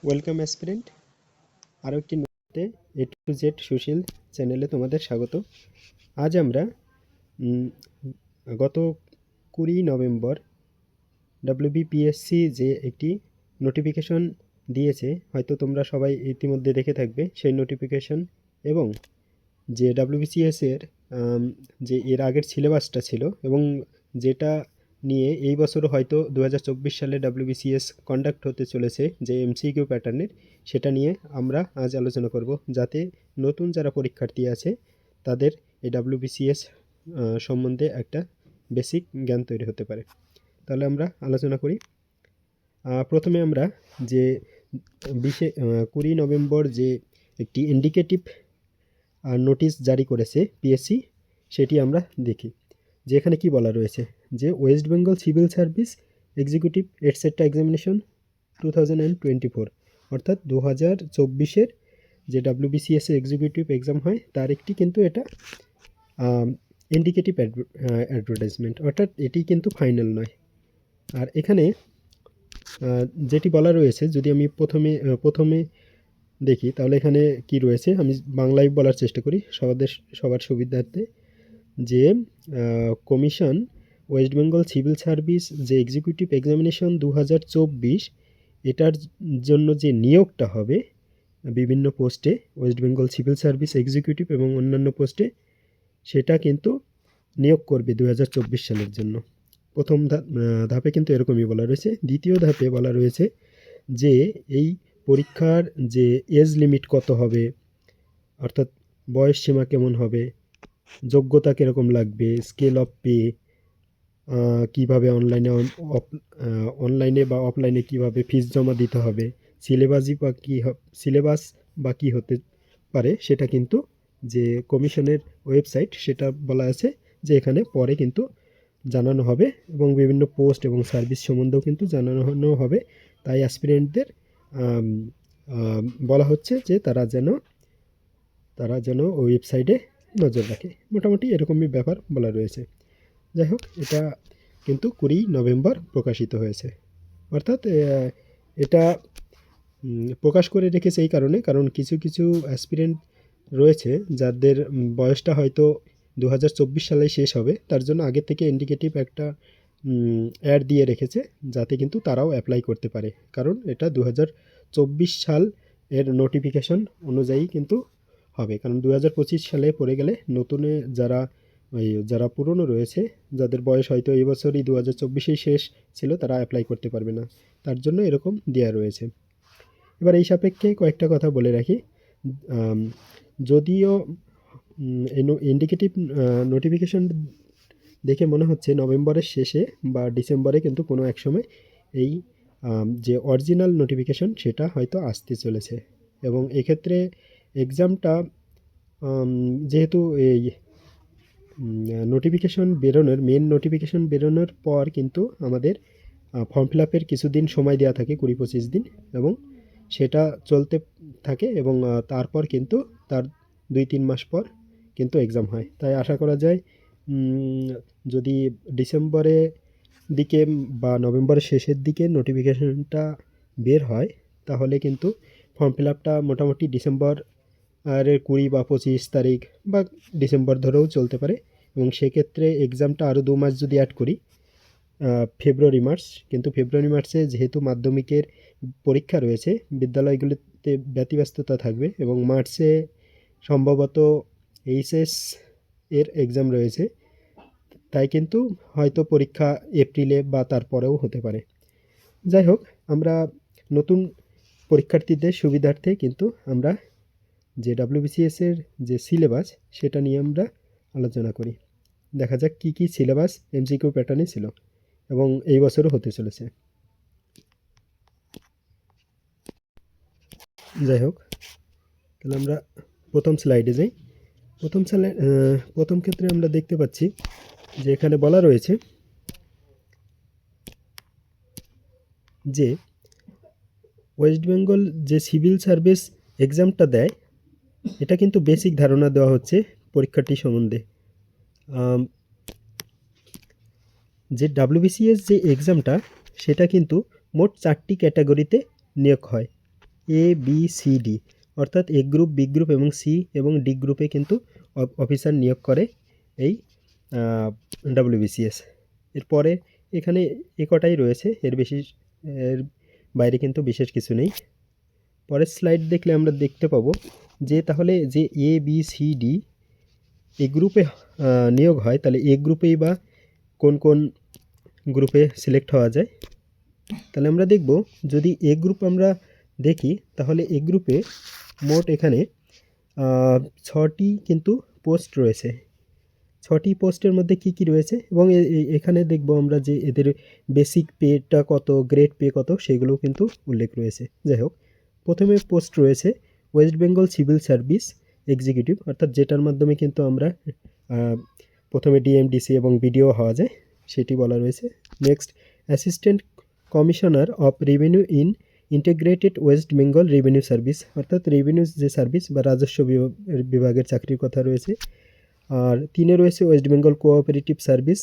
Welcome aspirant, আরও একটি নতুন এ টু জেড সুশীল চ্যানেলে তোমাদের স্বাগত। আজ আমরা গত 20 নভেম্বর ডব্লিউবিপিএসসি যে একটি নোটিফিকেশন দিয়েছে, হয়তো তোমরা সবাই ইতিমধ্যে দেখে থাকবে সেই নোটিফিকেশন, এবং যে ডাব্লিউবিসিএস এর যে এর আগের সিলেবাসটা ছিল এবং যেটা নিয়ে এই বছরও হয়তো 2024 সালে ডাব্লিউবিসিএস কন্ডাক্ট হতে চলেছে, যে এমসিকিউ প্যাটার্নের, সেটা নিয়ে আমরা আজ আলোচনা করব, যাতে নতুন যারা পরীক্ষার্থী আছে তাদের এই ডাব্লিউবিসিএস সম্বন্ধে একটা বেসিক জ্ঞান তৈরি হতে পারে। তাহলে আমরা আলোচনা করি। প্রথমে আমরা যে 20 নভেম্বর যে একটি ইন্ডিকেটিভ নোটিশ জারি করেছে পিএসসি, সেটি আমরা দেখি। যে এখানে কী বলা রয়েছে, যে West Bengal civil service executive etcetera examination 2024, অর্থাৎ 2024-এর যে ডাব্লিউবিসিএস এক্সিকিউটিভ এক্সাম হয় তার একটি কিন্তু এটা ইন্ডিকেটিভ অ্যাডভার্টাইজমেন্ট, অর্থাৎ এটি কিন্তু ফাইনাল নয়। আর এখানে যেটি বলা রয়েছে, যদি আমি প্রথমে দেখি, তাহলে এখানে কি রয়েছে আমি বাংলায় বলার চেষ্টা করি সবার সুবিধার্থে। যে commission West Bengal civil service যে এক্সিকিউটিভ এক্সামিনেশন 2024, এটার জন্য যে নিয়োগটা হবে বিভিন্ন পোস্টে, West Bengal civil service executive এবং অন্যান্য পোস্টে, সেটা কিন্তু নিয়োগ করবে 2024 সালের জন্য। প্রথম ধাপে কিন্তু এরকমই বলা রয়েছে। দ্বিতীয় ধাপে বলা রয়েছে যে এই পরীক্ষার যে এজ লিমিট কত হবে, অর্থাৎ বয়স সীমা কেমন হবে, যোগ্যতা কীরকম লাগবে, স্কেল অফ পে, কীভাবে অনলাইনে বা অফলাইনে কীভাবে ফিস জমা দিতে হবে, সিলেবাস বা কী হতে পারে, সেটা কিন্তু যে কমিশনের ওয়েবসাইট সেটা বলা আছে যে এখানে পরে কিন্তু জানানো হবে, এবং বিভিন্ন পোস্ট এবং সার্ভিস সম্বন্ধেও কিন্তু জানানো হবে। তাই অ্যাসপিরেন্টদের বলা হচ্ছে যে তারা যেন ওয়েবসাইটে নজর রাখে। মোটামুটি এরকমই ব্যাপার বলা রয়েছে। যাই হোক, এটা কিন্তু 20 নভেম্বর প্রকাশিত হয়েছে, অর্থাৎ এটা প্রকাশ করে রেখেছে এই কারণ কিছু অ্যাসপিরেন্ট রয়েছে যাদের বয়সটা হয়তো 2024 সালে শেষ হবে, তার জন্য আগে থেকে ইন্ডিকেটিভ একটা অ্যাড দিয়ে রেখেছে, যাতে কিন্তু তারাও অ্যাপ্লাই করতে পারে। কারণ এটা 2024 সাল এর নোটিফিকেশন অনুযায়ী কিন্তু হবে, কারণ 2025 সালে পড়ে গেলে নতুনে যারা পুরনো রয়েছে, যাদের বয়স হয়তো এই বছরই 2024-এই শেষ ছিল, তারা অ্যাপ্লাই করতে পারবে না। তার জন্য এরকম দেওয়া রয়েছে। এবার এই সাপেক্ষে কয়েকটা কথা বলে রাখি। যদিও ইন্ডিকেটিভ নোটিফিকেশন দেখে মনে হচ্ছে নভেম্বরের শেষে বা ডিসেম্বরে কিন্তু কোনো এক সময় এই যে অরিজিনাল নোটিফিকেশন সেটা হয়তো আসতে চলেছে। এবং এক্ষেত্রে এক্সামটা যেহেতু এই মেন নোটিফিকেশন বেরোনোর পর কিন্তু আমাদের ফর্ম ফিল আপের কিছুদিন সময় দেওয়া থাকে, 20-25 দিন, এবং সেটা চলতে থাকে, এবং তারপর কিন্তু তার 2-3 মাস পর কিন্তু এক্সাম হয়। তাই আশা করা যায় যদি ডিসেম্বরে দিকে বা নভেম্বরের শেষের দিকে নোটিফিকেশনটা বের হয়, তাহলে কিন্তু ফর্ম ফিল আপটা মোটামুটি ডিসেম্বর 20 বা 25 তারিখ বা ডিসেম্বর ধরেও চলতে পারে। এবং সেক্ষেত্রে এক্সামটা আরও 2 মাস যদি অ্যাড করি, ফেব্রুয়ারি মার্চ, কিন্তু ফেব্রুয়ারি মার্চে যেহেতু মাধ্যমিকের পরীক্ষা রয়েছে, বিদ্যালয়গুলিতে ব্যতিব্যস্ততা থাকবে, এবং মার্চে সম্ভবত এইচএস এর এক্সাম রয়েছে, তাই কিন্তু হয়তো পরীক্ষা এপ্রিলে বা তারপরেও হতে পারে। যাই হোক, আমরা নতুন পরীক্ষার্থীদের সুবিধার্থে কিন্তু আমরা যে ডাব্লিউবিসিএসের যে সিলেবাস সেটা নিয়ে আমরা আলোচনা করি। দেখা যাক কী সিলেবাস এমসিকিউ প্যাটার্নে ছিল এবং এই বছরও হতে চলেছে। যাই হোক, তাহলে আমরা প্রথম স্লাইডে যাই। প্রথম ক্ষেত্রে আমরা দেখতে পাচ্ছি যে এখানে বলা রয়েছে যে ওয়েস্ট বেঙ্গল যে সিভিল সার্ভিস এক্সামটা দেয়, এটা কিন্তু বেসিক ধারণা দেওয়া হচ্ছে পরীক্ষার্থী সম্বন্ধে। যে ডাব্লিউবিসিএস যে এক্সামটা, সেটা কিন্তু মোট 4টি ক্যাটাগরিতে নিয়োগ হয়। এ বি সি ডি, অর্থাৎ এ গ্রুপ, বি গ্রুপ এবং সি এবং ডি গ্রুপে কিন্তু অফিসার নিয়োগ করে এই ডাব্লিউবিসিএস। এরপরে এখানে এ কটাই রয়েছে, এর বেশি এর বাইরে কিন্তু বিশেষ কিছু নেই। পরের স্লাইড দেখলে আমরা দেখতে পাবো যে তাহলে যে এ বি সি ডি এই গ্রুপে নিয়োগ হয়, তাহলে এ গ্রুপেই বা কোন কোন গ্রুপে সিলেক্ট হওয়া যায়। তাহলে আমরা দেখব, যদি এ গ্রুপ আমরা দেখি তাহলে এ গ্রুপে মোট এখানে 6টি কিন্তু পোস্ট রয়েছে। 6টি পোস্টের মধ্যে কি কি রয়েছে এবং এখানে দেখব আমরা যে এদের বেসিক পেটা কত, গ্রেড পে কত, সেগুলো কিন্তু উল্লেখ রয়েছে। যাই হোক, প্রথমে পোস্ট রয়েছে West Bengal civil service executive, অর্থাৎ যেটার মাধ্যমে কিন্তু আমরা প্রথমে ডিএমডিসি এবং বিডিও হওয়া যায়, সেটি বলা রয়েছে। Next, assistant commissioner of revenue in integrated West Bengal revenue service, অর্থাৎ রেভিনিউ যে সার্ভিস বা রাজস্ব বিভাগের চাকরির কথা রয়েছে। আর 3-এ রয়েছে West Bengal cooperative service.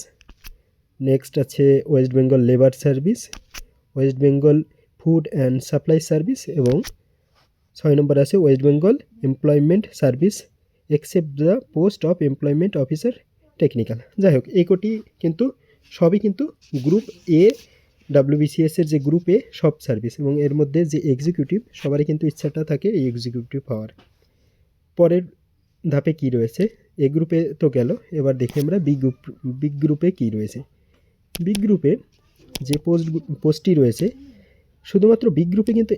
Next আছে West Bengal labour service, West Bengal food and supply service এবং 6 নম্বরে আছে West Bengal employment service except the post of employment officer technical. যাই হোক, এই কটি কিন্তু সবই কিন্তু গ্রুপ এ, ডাব্লিউবিসিএসের যে গ্রুপ এ সব সার্ভিস, এবং এর মধ্যে যে এক্সিকিউটিভ সবারই কিন্তু ইচ্ছাটা থাকে এই এক্সিকিউটিভ হওয়ার। পরের ধাপে কি রয়েছে, এ গ্রুপে তো গেল, এবার দেখি আমরা বি গ্রুপে কি রয়েছে। বি গ্রুপে যে পোস্টটি রয়েছে, শুধুমাত্র বি গ্রুপে কিন্তু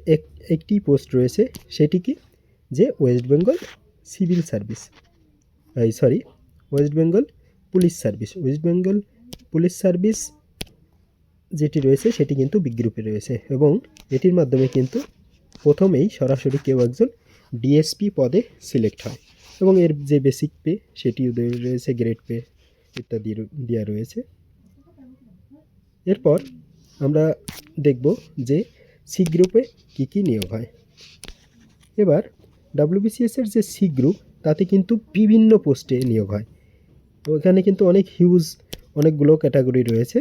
একটি পোস্ট রয়েছে, সেটি কি, যে West Bengal civil service, West Bengal police service. West Bengal police service যেটি রয়েছে সেটি কিন্তু বি গ্রুপে রয়েছে, এবং এটির মাধ্যমে কিন্তু প্রথমেই সরাসরি কেউ একজন ডিএসপি পদে সিলেক্ট হয়, এবং এর যে বেসিক পে সেটিও রয়েছে, গ্রেড পে ইত্যাদি দেওয়া রয়েছে। এরপর আমরা দেখব যে সি গ্রুপে কী কী নিয়োগ হয়। এবার ডাব্লিউবিসিএসের যে সি গ্রুপ, তাতে কিন্তু বিভিন্ন পোস্টে নিয়োগ হয়, তো এখানে কিন্তু অনেকগুলো ক্যাটাগরি রয়েছে।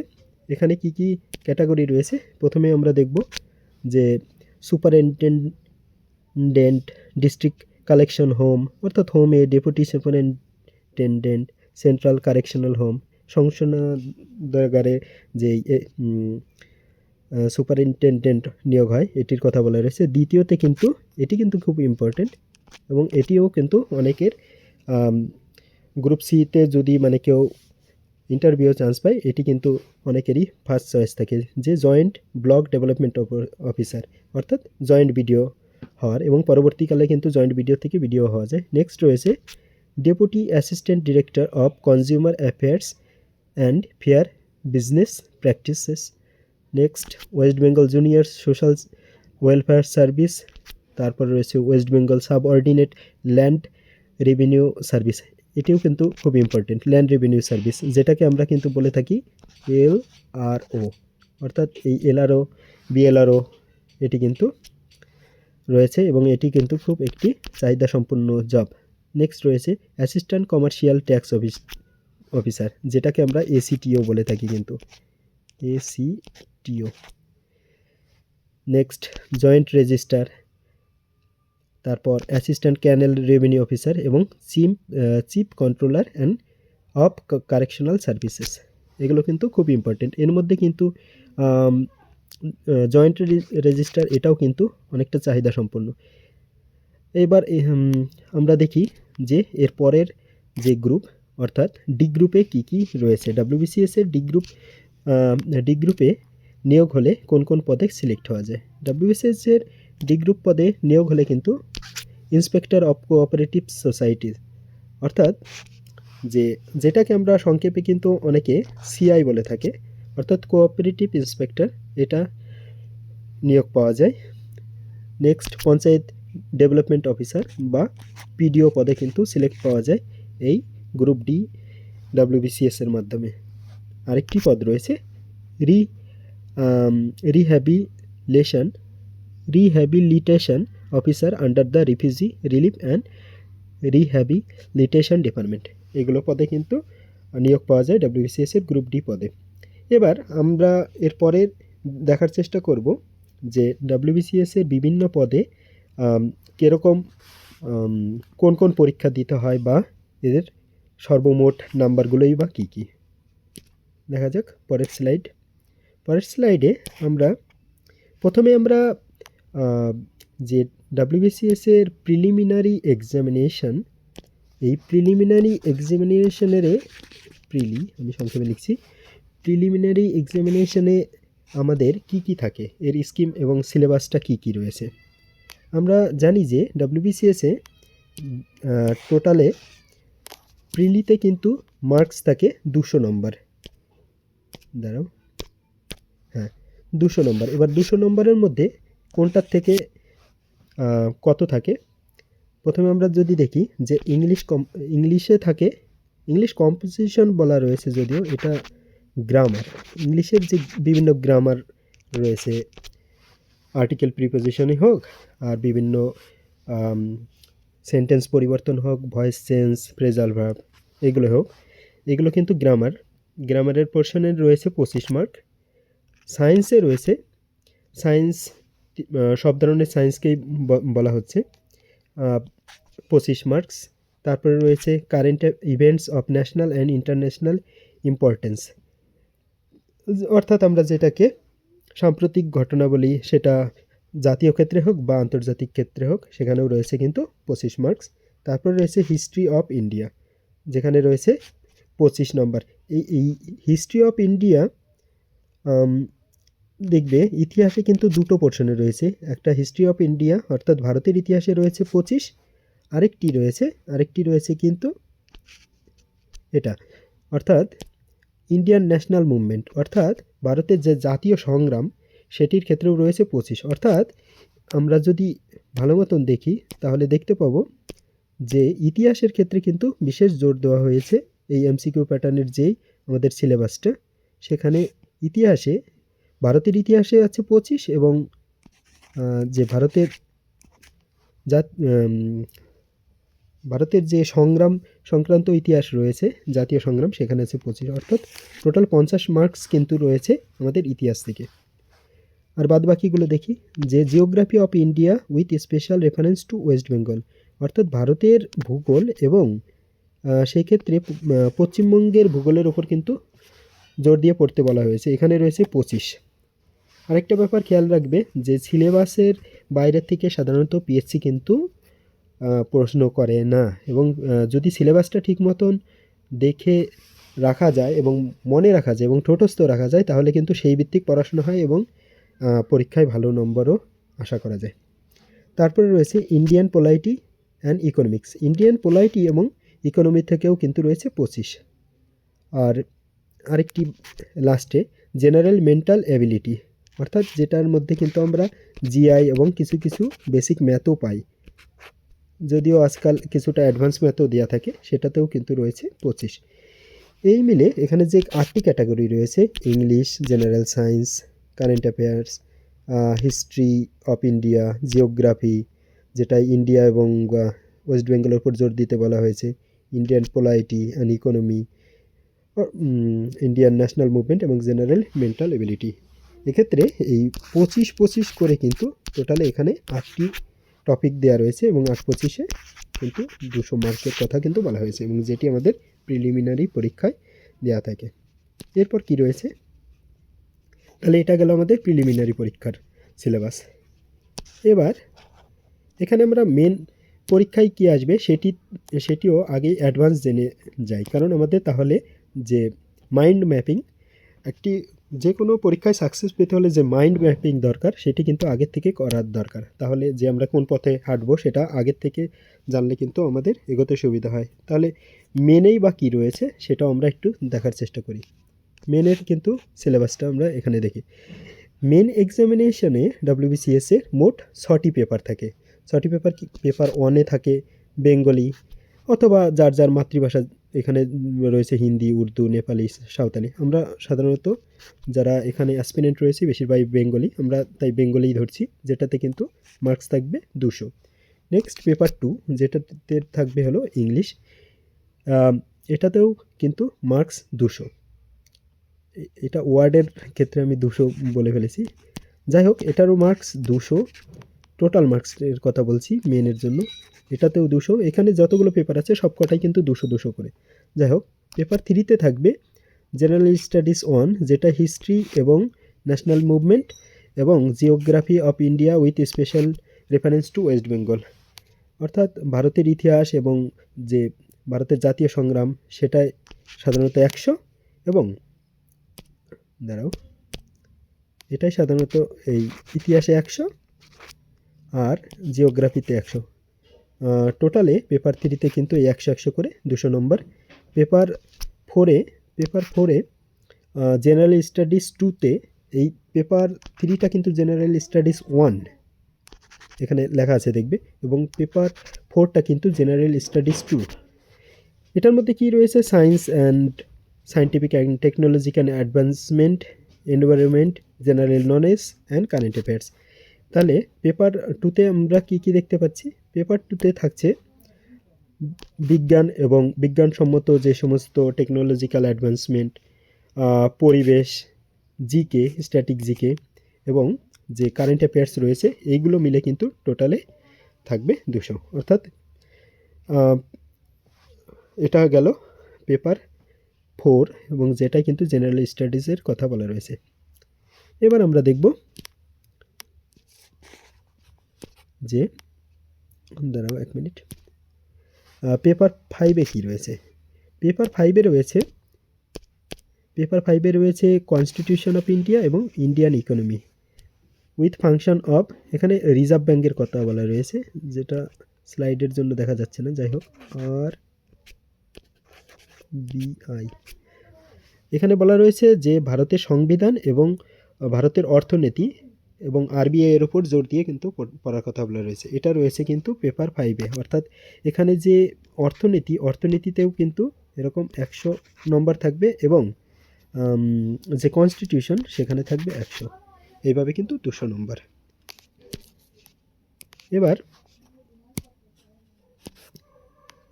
এখানে কি কি ক্যাটাগরি রয়েছে, প্রথমে আমরা দেখব যে সুপারিনটেনডেন্ট ডিস্ট্রিক্ট কালেকশন হোম, অর্থাৎ হোমে deputy superintendent central correctional home, সংশোধনাগারে যে সুপারিনটেনডেন্ট নিয়োগ হয়, এটির কথা বলা রয়েছে। দ্বিতীয়তে কিন্তু এটি কিন্তু খুব ইম্পর্টেন্ট, এবং এটিও কিন্তু অনেকের গ্রুপ সিতে যদি মানে কেউ ইন্টারভিউ চান্স পায়, এটি কিন্তু অনেকেরই ফার্স্ট চয়েস থাকে, যে জয়েন্ট ব্লক ডেভেলপমেন্ট অফিসার, অর্থাৎ জয়েন্ট বিডিও হওয়ার, এবং পরবর্তীকালে কিন্তু জয়েন্ট বিডিও থেকে বিডিও হওয়া যায়। নেক্সট রয়েছে deputy assistant director of consumer affairs and fair business practices. Next, West Bengal junior social welfare service. তারপর রয়েছে West Bengal subordinate land revenue service, এটিও কিন্তু খুব ইম্পর্টেন্ট, ল্যান্ড রেভিনিউ সার্ভিস, যেটাকে আমরা কিন্তু বলে থাকি LRO, অর্থাৎ এই LRO BLRO এটি কিন্তু রয়েছে, এবং এটি কিন্তু খুব একটি চাহিদা সম্পন্ন জব। নেক্সট রয়েছে অ্যাসিস্ট্যান্ট কমার্শিয়াল ট্যাক্স অফিসার, যেটাকে আমরা ACTO বলে থাকি, কিন্তু ACTO। নেক্সট, জয়েন্ট রেজিস্ট্রার, তারপর অ্যাসিস্ট্যান্ট ক্যানেল রেভিনিউ অফিসার এবং chief controller and of correctional services, এগুলো কিন্তু খুব ইম্পর্টেন্ট। এর মধ্যে কিন্তু জয়েন্ট রেজিস্ট্রার এটাও কিন্তু অনেকটা চাহিদা সম্পন্ন। এবার আমরা দেখি যে এর পরের যে গ্রুপ, অর্থাৎ ডি গ্রুপে কি কি রয়েছে। ডাব্লিউবিসিএসের ডি গ্রুপে নিয়োগ হলে কোন কোন পদে সিলেক্ট হওয়া যায়। ডাব্লিউবিসিএসের ডি গ্রুপ পদে নিয়োগ হলে কিন্তু ইন্সপেক্টর অফ কোঅপারেটিভ সোসাইটি, অর্থাৎ যেটাকে আমরা সংক্ষেপে কিন্তু অনেকে CI বলে থাকে, অর্থাৎ কোঅপারেটিভ ইন্সপেক্টর, এটা নিয়োগ পাওয়া যায়। নেক্সট, পঞ্চায়েত ডেভেলপমেন্ট অফিসার বা PDO পদে কিন্তু সিলেক্ট পাওয়া যায় এই গ্রুপ ডি ডাব্লিউবিসিএসের মাধ্যমে। আরেকটি পদ রয়েছে rehabilitation officer under the refugee relief and rehabilitation department, এগুলো পদে কিন্তু নিয়োগ পাওয়া যায় ডাব্লিউবিসিএসের গ্রুপ ডি পদে। এবার আমরা এরপরের দেখার চেষ্টা করব যে ডাব্লিউবিসিএসের বিভিন্ন পদে কীরকম কোন কোন পরীক্ষা দিতে হয় বা এদের সর্বমোট নাম্বারগুলোই বা কী কী। দেখা যাক পরের স্লাইডে আমরা প্রথমে আমরা যে ডাব্লিউবিসিএসের প্রিলিমিনারি এক্সামিনেশন, এই প্রিলিমিনারি এক্সামিনেশনের আমি সংক্ষেপে লিখছি, প্রিলিমিনারি এক্সামিনেশনে আমাদের কি কি থাকে, এর স্কিম এবং সিলেবাসটা কি কি রয়েছে। আমরা জানি যে ডাব্লিউবিসিএসে টোটালে প্রিলিতে কিন্তু মার্কস থাকে 200 নম্বর। দাঁড়াও, হ্যাঁ 200 নম্বর। এবার 200 নম্বরের মধ্যে কোনটার থেকে কত থাকে, প্রথমে আমরা যদি দেখি যে ইংলিশে থাকে, ইংলিশ কম্পোজিশন বলা রয়েছে, যদিও এটা গ্রামার, ইংলিশের যে বিভিন্ন গ্রামার রয়েছে, আর্টিকেল প্রিপোজিশনই হোক আর বিভিন্ন সেন্টেন্স পরিবর্তন হোক, ভয়েস চেঞ্জ, ফ্রেজাল ভার্ব, এগুলো হোক, এগুলো কিন্তু গ্রামারের পোর্শনের রয়েছে 25 মার্ক। সায়েন্সে রয়েছে, সায়েন্স সব ধরনের সায়েন্সকেই বলা হচ্ছে 25 মার্কস। তারপরে রয়েছে current events of national and international importance, অর্থাৎ আমরা যেটাকে সাম্প্রতিক ঘটনা বলি, সেটা জাতীয় ক্ষেত্রে হোক বা আন্তর্জাতিক ক্ষেত্রে হোক, সেখানেও রয়েছে কিন্তু 25 মার্কস। তারপর রয়েছে হিস্ট্রি অফ ইন্ডিয়া, যেখানে রয়েছে 25 নম্বর। এই হিস্ট্রি অফ ইন্ডিয়া দেখবে ইতিহাসে কিন্তু দুটো পোর্শনে রয়েছে, একটা হিস্ট্রি অফ ইন্ডিয়া অর্থাৎ ভারতের ইতিহাসে রয়েছে 25, আরেকটি রয়েছে কিন্তু এটা, অর্থাৎ ইন্ডিয়ান ন্যাশনাল মুভমেন্ট, অর্থাৎ ভারতের যে জাতীয় সংগ্রাম সেটির ক্ষেত্রেও রয়েছে 25। অর্থাৎ আমরা যদি ভালো মতন দেখি তাহলে দেখতে পাবো যে ইতিহাসের ক্ষেত্রে কিন্তু বিশেষ জোর দেওয়া হয়েছে এই এমসিকিউ প্যাটার্নের যেই আমাদের সিলেবাসটা, সেখানে ইতিহাসে ভারতের ইতিহাসে আছে 25 এবং যে ভারতের যে সংগ্রাম সংক্রান্ত ইতিহাস রয়েছে, জাতীয় সংগ্রাম, সেখানে আছে 25, অর্থাৎ টোটাল 50 মার্কস কিন্তু রয়েছে আমাদের ইতিহাস থেকে। আর বাদ বাকিগুলো দেখি, যে geography of India with special reference to West Bengal, অর্থাৎ ভারতের ভূগোল এবং সেই ক্ষেত্রে পশ্চিমবঙ্গের ভূগোলের ওপর কিন্তু জোর দিয়ে পড়তে বলা হয়েছে, এখানে রয়েছে 25। আরেকটা ব্যাপার খেয়াল রাখবে যে সিলেবাসের বাইরে থেকে সাধারণত পিএসসি কিন্তু প্রশ্ন করে না, এবং যদি সিলেবাসটা ঠিক মতন দেখে রাখা যায় এবং মনে রাখা যায় এবং ঠোঁটস্থ রাখা যায়, তাহলে কিন্তু সেই ভিত্তিক পড়াশোনা হয় এবং পরীক্ষায় ভালো নম্বরও আশা করা যায়। তারপরে রয়েছে Indian polity and economics, Indian পোলাইটি এবং ইকোনমি থেকেও কিন্তু রয়েছে 25। আর আরেকটি লাস্টে জেনারেল মেন্টাল অ্যাবিলিটি, অর্থাৎ যেটার মধ্যে কিন্তু আমরা জিআই এবং কিছু কিছু বেসিক ম্যাথও পাই, যদিও আজকাল কিছুটা অ্যাডভান্স ম্যাথও দেওয়া থাকে, সেটাতেও কিন্তু রয়েছে 25। এই মিলে এখানে যে 8টি ক্যাটাগরি রয়েছে, English, general science, current affairs, history of India, geography, যেটা ইন্ডিয়া এবং ওয়েস্ট বেঙ্গলের উপর জোর দিতে বলা হয়েছে, Indian polity and economy, Indian national movement এবং জেনারেল মেন্টাল এবিলিটি। এক্ষেত্রে এই 25 করে কিন্তু টোটালে এখানে 8টি টপিক দেওয়া রয়েছে এবং 8-25-এ কিন্তু 200 মার্কের কথা কিন্তু বলা হয়েছে, এবং যেটি আমাদের প্রিলিমিনারি পরীক্ষায় দেওয়া থাকে। এরপর কি রয়েছে, তাহলে এটা গেল আমাদের প্রিলিমিনারি পরীক্ষার সিলেবাস। এবার এখানে আমরা মেন পরীক্ষায় কি আসবে সেটিও আগে অ্যাডভান্স জেনে যাই, কারণ আমাদের তাহলে যে মাইন্ড ম্যাপিং, একটি যে কোনো পরীক্ষায় সাকসেস পেতে হলে যে মাইন্ড ম্যাপিং দরকার, সেটি কিন্তু আগের থেকে করার দরকার। তাহলে যে আমরা কোন পথে হাঁটবো সেটা আগের থেকে জানলে কিন্তু আমাদের এগোতে সুবিধা হয়। তাহলে মেনেই বা কী রয়েছে সেটাও আমরা একটু দেখার চেষ্টা করি। মেনের কিন্তু সিলেবাসটা আমরা এখানে দেখি। মেন এক্সামিনেশনে ডাব্লিউবিসিএসের মোট 6টি পেপার থাকে। 6টি পেপার কি, পেপার 1-এ থাকে বেঙ্গলি অথবা যার যার মাতৃভাষা, এখানে রয়েছে হিন্দি, উর্দু, নেপালি, সাঁওতালি। আমরা সাধারণত যারা এখানে অ্যাসপিরেন্ট রয়েছে বেশিরভাগ বেঙ্গলি, আমরা তাই বেঙ্গলিই ধরছি, যেটাতে কিন্তু মার্কস থাকবে 200। নেক্সট পেপার 2, যেটাতে থাকবে হলো ইংলিশ, এটাতেও কিন্তু মার্কস 200। এটা ওয়ার্ডের ক্ষেত্রে আমি 200 বলে ফেলেছি, যাই হোক এটারও মার্কস 200। টোটাল মার্কসের কথা বলছি মেনের জন্য, এটাতেও 200। এখানে যতগুলো পেপার আছে সব কটাই কিন্তু 200 করে। যাই হোক, পেপার 3-তে থাকবে জেনারেল স্টাডিজ 1, যেটা হিস্ট্রি এবং ন্যাশনাল মুভমেন্ট এবং geography of India with special reference to West Bengal, অর্থাৎ ভারতের ইতিহাস এবং যে ভারতের জাতীয় সংগ্রাম সেটাই সাধারণত 100, এবং দাঁড়াও, এটাই সাধারণত এই ইতিহাসে 100 আর জিওগ্রাফিতে 100। টোটালে পেপার 3-তে কিন্তু এই 100 করে 200 নম্বর। পেপার 4-এ জেনারেল স্টাডিজ 2-তে, এই পেপার 3টা কিন্তু জেনারেল স্টাডিজ 1 এখানে লেখা আছে দেখবে, এবং পেপার 4টা কিন্তু জেনারেল স্টাডিজ 2। এটার মধ্যে কি রয়েছে? Science and scientific and technological advancement, environment, general knowledge and current affairs. তাহলে পেপার 2-তে আমরা কি কি দেখতে পাচ্ছি? পেপার 2-তে থাকছে বিজ্ঞান এবং বিজ্ঞানসম্মত যে সমস্ত টেকনোলজিক্যাল অ্যাডভান্সমেন্ট, পরিবেশ, জিকে, স্ট্যাটিক জিকে এবং যে কারেন্ট অ্যাফেয়ার্স রয়েছে, এইগুলো মিলে কিন্তু টোটালে থাকবে 200। অর্থাৎ এটা গেল পেপার 4, এবং যেটা কিন্তু জেনারেল স্টাডিজের কথা বলা রয়েছে। এবার আমরা দেখব যে, দাঁড়াও 1 মিনিট, পেপার 5-এ কী রয়েছে। পেপার 5-এ রয়েছে কনস্টিটিউশন অফ ইন্ডিয়া এবং Indian economy with function of, এখানে রিজার্ভ ব্যাঙ্কের কথা বলা রয়েছে, যেটা স্লাইডের জন্য দেখা যাচ্ছে না। যাই হোক, RBI, এখানে বলা রয়েছে যে ভারতের সংবিধান এবং ভারতের অর্থনীতি এবং RBI এর উপর জোর দিয়ে কিন্তু পড়ার কথা বলা রয়েছে। এটা রয়েছে কিন্তু পেপার 5-এ। অর্থাৎ এখানে যে অর্থনীতিতেও কিন্তু এরকম 100 নম্বর থাকবে, এবং যে কনস্টিটিউশন সেখানে থাকবে 100, এইভাবে কিন্তু 200 নম্বর। এবার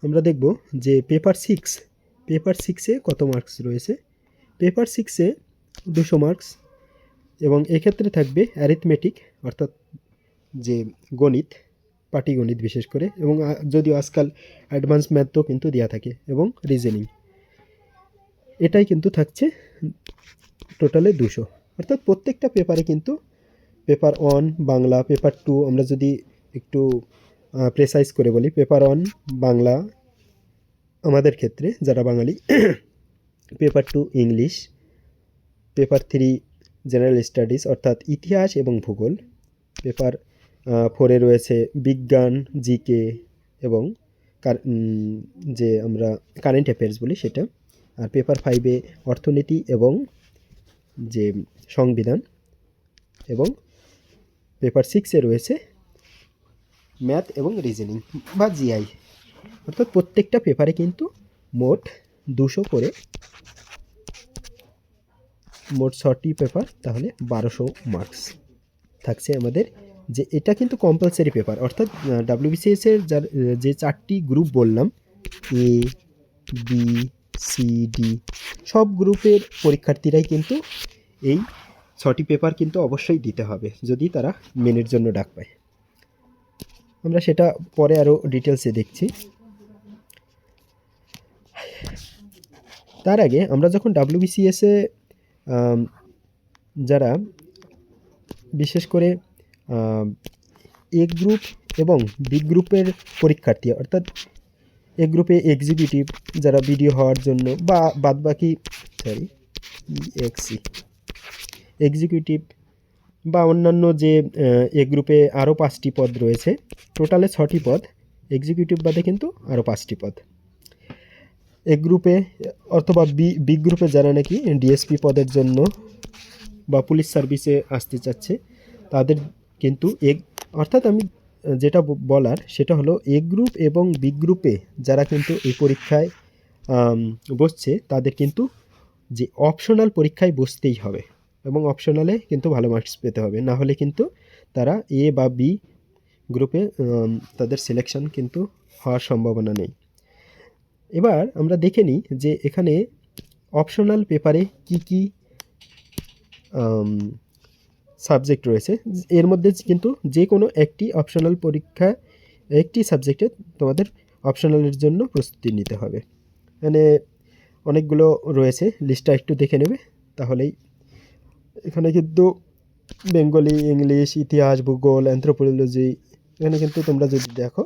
আমরা দেখব যে পেপার 6-এ কত মার্কস রয়েছে। পেপার 6-এ 200 মার্কস, এবং এক্ষেত্রে থাকবে অ্যারিথমেটিক, অর্থাৎ যে গণিত, পাটিগণিত বিশেষ করে, এবং যদিও আজকাল অ্যাডভান্স ম্যাথও কিন্তু দেওয়া থাকে, এবং রিজনিং, এটাই কিন্তু থাকছে টোটালে 200। অর্থাৎ প্রত্যেকটা পেপারে কিন্তু পেপার 1 বাংলা, পেপার 2 আমরা যদি একটু প্রেসাইজ করে বলি, পেপার 1 বাংলা আমাদের ক্ষেত্রে যারা বাঙালি, paper 2 English, paper 3 general studies অর্থাৎ ইতিহাস এবং ভূগোল, পেপার 4-এ রয়েছে বিজ্ঞান, জিকে এবং যে আমরা কারেন্ট অ্যাফেয়ার্স বলি সেটা, আর পেপার 5-এ অর্থনীতি এবং যে সংবিধান, এবং পেপার 6-এ রয়েছে ম্যাথ এবং রিজনিং বা জিআই। অর্থাৎ প্রত্যেকটা পেপারে কিন্তু মোট 200 করে, মোট 6টি পেপার, তাহলে 1200 মার্কস থাকছে আমাদের। যে এটা কিন্তু কম্পালসারি পেপার, অর্থাৎ WBCS-এর যে 4টি গ্রুপ বললাম, ABCD, সব গ্রুপের পরীক্ষার্থীরাই কিন্তু এই 6টি পেপার কিন্তু অবশ্যই দিতে হবে যদি তারা মেনের জন্য ডাক পায়। আমরা সেটা পরে আরও ডিটেলসে দেখছি। তার আগে আমরা যখন WBCS-এ যারা বিশেষ করে এ গ্রুপ এবং বি গ্রুপের পরীক্ষার্থী, অর্থাৎ এ গ্রুপে এক্সিকিউটিভ যারা বিডিও হওয়ার জন্য, বা বাদবাকি এক্সিকিউটিভ বা অন্যান্য যে এ গ্রুপে আরও 5টি পদ রয়েছে, টোটালে 6টি পদ, এক্সিকিউটিভ বাদে কিন্তু আরও 5টি পদ। এ গ্রুপে অথবা বি গ্রুপে যারা নাকি ডিএসপি পদের জন্য বা পুলিশ সার্ভিসে আসতে চাচ্ছে, তাদের কিন্তু অর্থাৎ আমি যেটা বলার সেটা হলো এ গ্রুপ এবং বি গ্রুপে যারা কিন্তু এই পরীক্ষায় বসছে, তাদের কিন্তু যে অপশনাল পরীক্ষায় বসতেই হবে, এবং অপশনালে কিন্তু ভালো মার্কস পেতে হবে, না হলে কিন্তু তারা এ বা বি গ্রুপে তাদের সিলেকশন কিন্তু হওয়ার সম্ভাবনা নেই। এবার আমরা দেখে নিই যে এখানে অপশনাল পেপারে কি কি সাবজেক্ট রয়েছে, এর মধ্যে কিন্তু যে কোনো একটি অপশনাল পরীক্ষা, একটি সাবজেক্টে তোমাদের অপশনালের জন্য প্রস্তুতি নিতে হবে। মানে অনেকগুলো রয়েছে, লিস্টটা একটু দেখে নেবে তাহলেই। এখানে কিন্তু বেঙ্গলি, ইংলিশ, ইতিহাস, ভূগোল, অ্যানথ্রোপোলজি, এখানে কিন্তু তোমরা যদি দেখো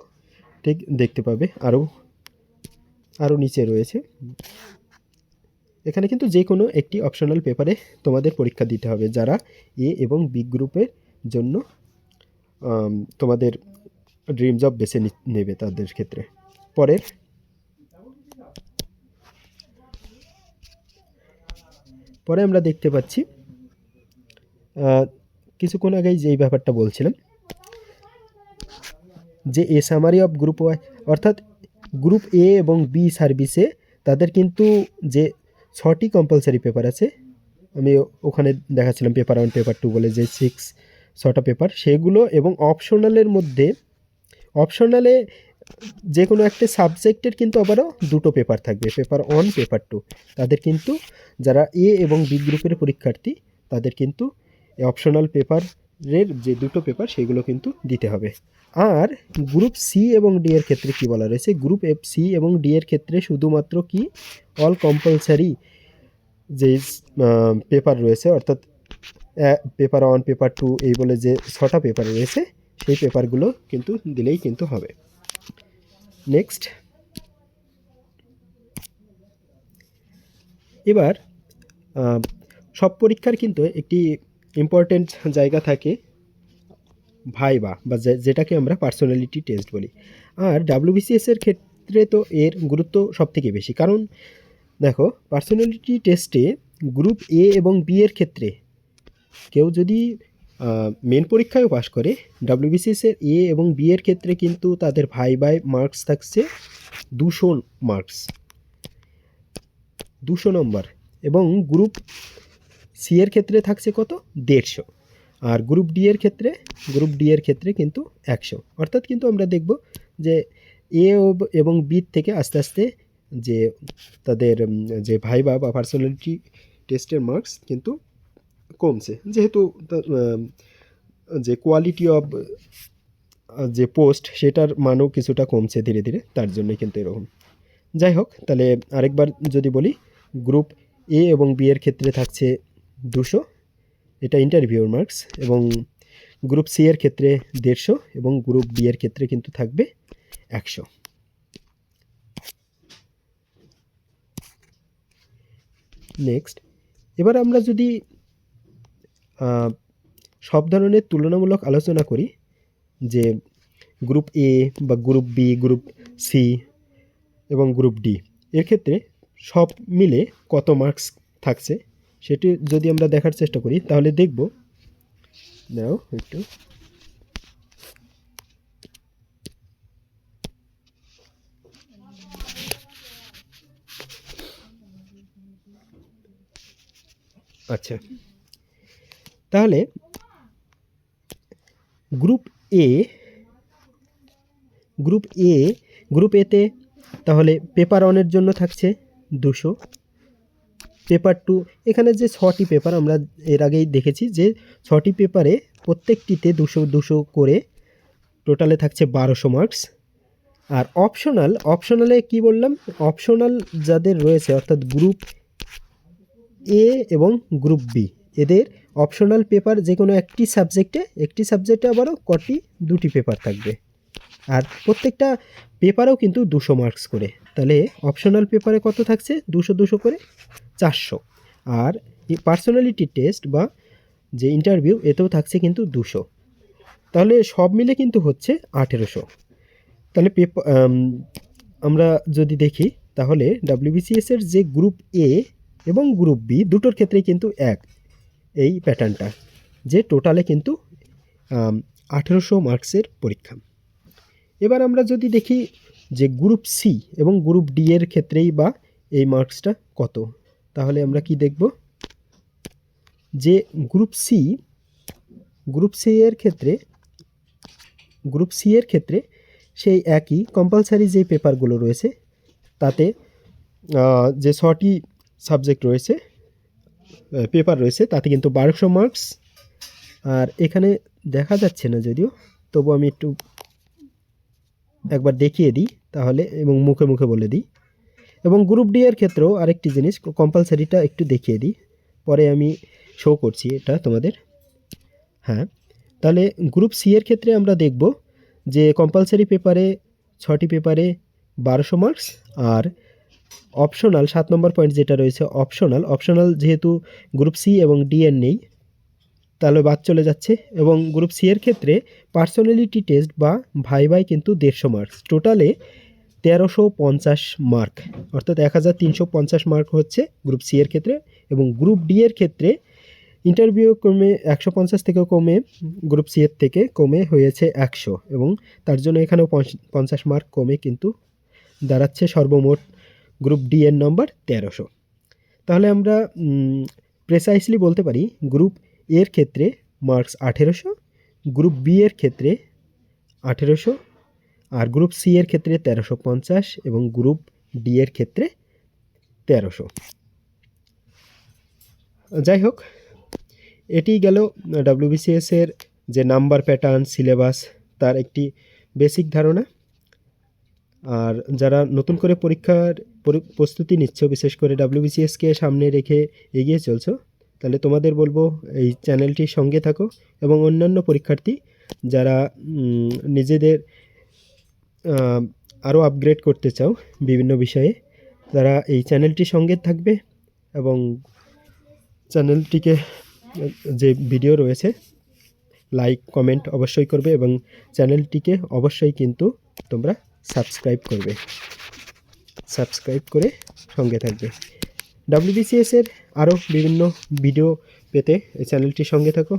ঠিক দেখতে পাবে আরও নিচে রয়েছে। এখানে কিন্তু যে কোনো একটি অপশনাল পেপারে তোমাদের পরীক্ষা দিতে হবে, যারা এ এবং বি গ্রুপের জন্য তোমাদের ড্রিম জব বেছে নেবে তাদের ক্ষেত্রে। পরে আমরা দেখতে পাচ্ছি কিছুক্ষণ আগেই যেই ব্যাপারটা বলছিলাম যে a summary of group Y, অর্থাৎ গ্রুপ এ এবং বি সার্ভিসে তাদের কিন্তু যে 6টি কম্পালসারি পেপার আছে, আমি ওখানে দেখাচ্ছিলাম পেপার 1 পেপার 2 বলে যে 6টা পেপার, সেগুলো এবং অপশনালের মধ্যে অপশনালে যে কোনো একটা সাবজেক্টের কিন্তু আবারও 2টো পেপার থাকবে, পেপার 1 পেপার 2। তাদের কিন্তু যারা এ এবং বি গ্রুপের পরীক্ষার্থী তাদের কিন্তু অপশনাল পেপারের যে 2টো পেপার সেগুলো কিন্তু দিতে হবে। আর গ্রুপ সি এবং ডি এর ক্ষেত্রে কি বলা রয়েছে, গ্রুপ এফ, সি এবং ডি এর ক্ষেত্রে শুধুমাত্র কি অল কম্পালসারি যে পেপার রয়েছে, অর্থাৎ পেপার 1 পেপার 2 এই বলে যে 6টা পেপার রয়েছে সেই পেপারগুলো কিন্তু দিলেই কিন্তু হবে। নেক্সট, এবার সব পরীক্ষার কিন্তু একটি ইম্পর্টেন্ট জায়গা থাকে ভাইবা, বা যেটাকে আমরা পার্সোনালিটি টেস্ট বলি। আর ডাব্লিউবিসিএস এর ক্ষেত্রে তো এর গুরুত্ব সবথেকে বেশি, কারণ দেখো পার্সোনালিটি টেস্টে গ্রুপ এ এবং বি এর ক্ষেত্রে কেউ যদি মেন পরীক্ষায়ও পাশ করে, ডাব্লিউবিসিএস এর এ এবং বি এর ক্ষেত্রে কিন্তু তাদের ভাইবায় মার্কস থাকছে 200 মার্কস, 200 নম্বর, এবং গ্রুপ সি এর ক্ষেত্রে থাকছে কত, 150। আর গ্রুপ ডি এর ক্ষেত্রে কিন্তু 100। অর্থাৎ কিন্তু আমরা দেখব যে এ এবং বি থেকে আস্তে আস্তে যে তাদের যে ভাইবা বা পার্সোনালিটি টেস্টের মার্কস কিন্তু কমছে, যেহেতু যে কোয়ালিটি অফ যে পোস্ট সেটার মানও কিছুটা কমছে ধীরে ধীরে, তার জন্যই কিন্তু এরকম। যাই হোক, তাহলে আরেকবার যদি বলি, গ্রুপ এ এবং বি এর ক্ষেত্রে থাকছে 200, এটা ইন্টারভিউর মার্কস, এবং গ্রুপ সি এর ক্ষেত্রে 150, এবং গ্রুপ বি এর ক্ষেত্রে কিন্তু থাকবে 100। নেক্সট, এবার আমরা যদি সব ধরনের তুলনামূলক আলোচনা করি, যে গ্রুপ এ বা গ্রুপ বি, গ্রুপ সি এবং গ্রুপ ডি এর ক্ষেত্রে সব মিলে কত মার্কস থাকছে সেটি যদি আমরা দেখার চেষ্টা করি, তাহলে দেখব, নাও একটু আচ্ছা, তাহলে গ্রুপ এতে তাহলে পেপার 1 জন্য থাকছে 200, পেপার 2, এখানে যে 6টি পেপার আমরা এর আগেই দেখেছি যে 6টি পেপারে প্রত্যেকটিতে 200 করে টোটালে থাকছে 1200 মার্কস। আর অপশনালে কি বললাম, অপশনাল যাদের রয়েছে অর্থাৎ গ্রুপ এ এবং গ্রুপ বি, এদের অপশনাল পেপার যে কোনো একটি সাবজেক্টে আবারও 2টি পেপার থাকবে, আর প্রত্যেকটা পেপারেও কিন্তু 200 মার্কস করে। তাহলে অপশনাল পেপারে কত থাকছে, 200 করে 400। আর পার্সোনালিটি টেস্ট বা যে ইন্টারভিউ এতেও থাকছে কিন্তু 200। তাহলে সব মিলে কিন্তু হচ্ছে 1800। তাহলে আমরা যদি দেখি, তাহলে ডাব্লিউবিসিএস এর যে গ্রুপ এ এবং গ্রুপ বি দুটোর ক্ষেত্রেই কিন্তু এই প্যাটার্নটা, যে টোটালে কিন্তু 1800 মার্কসের পরীক্ষা। এবার আমরা যদি দেখি যে গ্রুপ সি এবং গ্রুপ ডি এর ক্ষেত্রেই বা এই মার্কসটা কত, তাহলে আমরা কি দেখব, যে গ্রুপ সি এর ক্ষেত্রে সেই একই কম্পালসারি যে পেপারগুলো রয়েছে, তাতে যে 6টি সাবজেক্ট রয়েছে, পেপার রয়েছে, তাতে কিন্তু 1200 মার্কস। আর এখানে দেখা যাচ্ছে না যদিও, তবু আমি একটু একবার দেখিয়ে দিই তাহলে, এবং মুখে মুখে বলে দিই। এবং গ্রুপ ডি এর ক্ষেত্রেও আরেকটি জিনিস কম্পালসারিটা একটু দেখিয়ে দিই, পরে আমি শো করছি এটা তোমাদের। হ্যাঁ, তাহলে গ্রুপ সি এর ক্ষেত্রে আমরা দেখব যে কম্পালসারি পেপারে 6টি পেপারে 1200 মার্কস, আর অপশনাল 7 নম্বর পয়েন্ট যেটা রয়েছে অপশনাল যেহেতু গ্রুপ সি এবং ডি এর নেই, তাহলে বাদ চলে যাচ্ছে। এবং গ্রুপ সি এর ক্ষেত্রে পার্সোনালিটি টেস্ট বা ভাইভাই কিন্তু 150 মার্কস, টোটালে 1350 মার্ক, অর্থাৎ 1350 মার্ক হচ্ছে গ্রুপ সি এর ক্ষেত্রে। এবং গ্রুপ ডি এর ক্ষেত্রে ইন্টারভিউ কমে 150 থেকে কমে, গ্রুপ সি এর থেকে কমে হয়েছে 100, এবং তার জন্য এখানেও 50 মার্ক কমে কিন্তু দাঁড়াচ্ছে সর্বমোট গ্রুপ ডি এর নম্বর 1300। তাহলে আমরা প্রেসাইসলি বলতে পারি গ্রুপ এর ক্ষেত্রে মার্কস 1800, গ্রুপ বি এর ক্ষেত্রে 1800, আর গ্রুপ সি এর ক্ষেত্রে 1350, এবং গ্রুপ ডি এর ক্ষেত্রে 1300। যাই হোক, এটি গেল ডাব্লিউবিসিএস এর যে নাম্বার প্যাটার্ন, সিলেবাস, তার একটি বেসিক ধারণা। আর যারা নতুন করে পরীক্ষার প্রস্তুতি নিচ্ছ, বিশেষ করে ডাব্লিউবিসিএসকে সামনে রেখে এগিয়ে চলছো, তাহলে তোমাদের বলবো এই চ্যানেলটির সঙ্গে থাকো। এবং অন্যান্য পরীক্ষার্থী যারা নিজেদের আরও আপগ্রেড করতে চাও বিভিন্ন বিষয়ে, তারা এই চ্যানেলটির সঙ্গে থাকবে এবং চ্যানেলটিকে যে ভিডিও রয়েছে লাইক কমেন্ট অবশ্যই করবে, এবং চ্যানেলটিকে অবশ্যই কিন্তু তোমরা সাবস্ক্রাইব করবে, সাবস্ক্রাইব করে সঙ্গে থাকবে। ডাব্লিউবিসিএস এর আরও বিভিন্ন ভিডিও পেতে এই চ্যানেলটির সঙ্গে থাকো।